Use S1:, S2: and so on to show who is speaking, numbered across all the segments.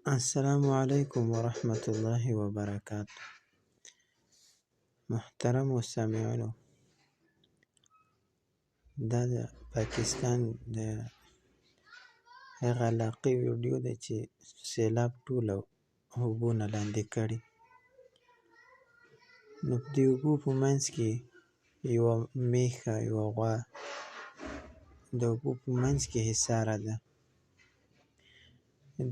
S1: السلام علیکم ورحمة الله وبرکاته. محترم مستمعینو، دا د پاکستان د هغه علاقې ویډیو ده چې سیلاب ټوله اوبو نه لاندې کړي. نو په دې اوبو په منځ کې یوه میښه، یوه غوا د اوبو په منځ کې ایساره ده.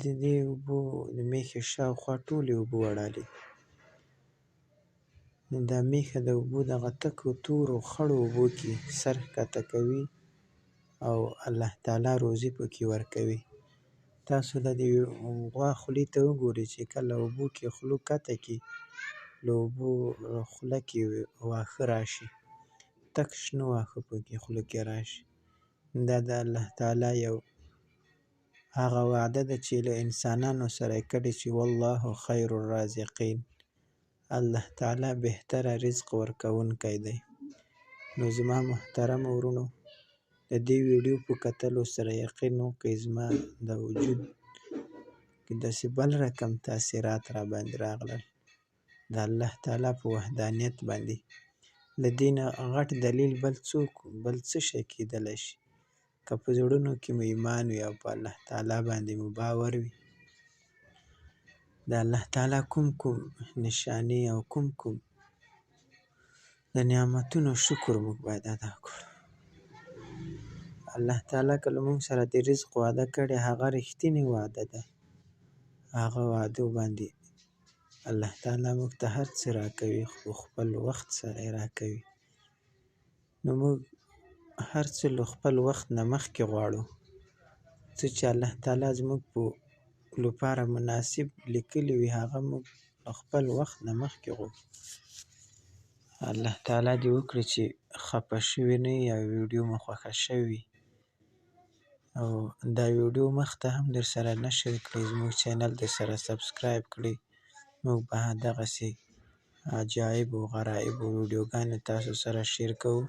S1: د دې اوبو د میښې شاوخوا ټولې اوبه وړلې. دا میښه د اوبو دغه تکو تورو خړو اوبو کې سر ښکته کوي او الله تعالی روزي پکې ورکوي. تاسو د دې غوا خولې ته وګورئ چې کله اوبو کې خوله کته کړي، له اوبو خوله کې واښه راشي، تک شنه واښه پکې خوله کې راشي. دا د الله تعالی یو هغه وعده ده چې له انسانانو سره یې کړې چې والله خیر الرازقین، الله تعالی بهتره رزق ورکوونکی دی. نو زما محترم ورونو، د دې ویډیو په کتلو سره یقین وکړئ زما د وجود کې داسې بل رقم تاثیرات را باندې راغلل د الله تعالی په وحدانیت باندې. له دې نه غټ دلیل بل څه شی کیدلی شي که په زړونو کې مو ایمان وي او په الله تعالی باندې مو باور وي. د الله تعالی کوم نشانې او کوم د نعمتونو شکر موږ باید ادا کړو. الله تعالی که له موږ سره د رزق وعده کړې، هغه رښتینې وعده ده. هغه وعدو باندې الله تعالی موږ ته هر څه راکوي، خو خپل وخت سره یې راکوي. نو موږ هر څه له خپل وخت نه مخکې غواړو. څه چې الله تعالی زموږ لپاره مناسب لیکلي وي، هغه موږ له خپل وخت نه مخکې غواړو. الله تعالی دې وکړي چې خفه شوي نه یې او ویډیو مو خوښه شوې او دا ویډیو مخته هم در سره نشر کړئ، زموږ چینل در سره سبسکرایب کړئ. موږ به دغسې عجایبو غرایبو ویډیوګانې تاسو سره شیر کوو.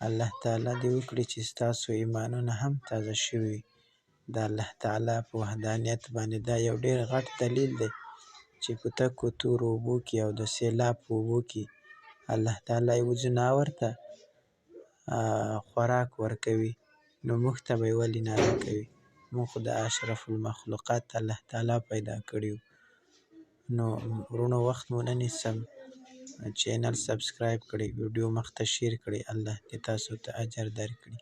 S1: الله تعالی دې وکړي چې ستاسو ایمانونه هم تازه شوي وي. د الله تعالی په وحدانیت باندې دا یو ډېر غټ دلیل دی چې په تکو تورو اوبو کې او د سیلاب په اوبو کې الله تعالی یو ځناور ته خوراک ورکوي، نو موږ ته به یې ولې نه راکوي؟ موږ خو د اشرف المخلوقات الله تعالی پیدا کړي یو. نو ورونو، وخت مو نه نیسم، چینل سبسکرایب کړئ، ویډیو مخته شیر کړئ. الله دې تاسو ته اجر درکړي.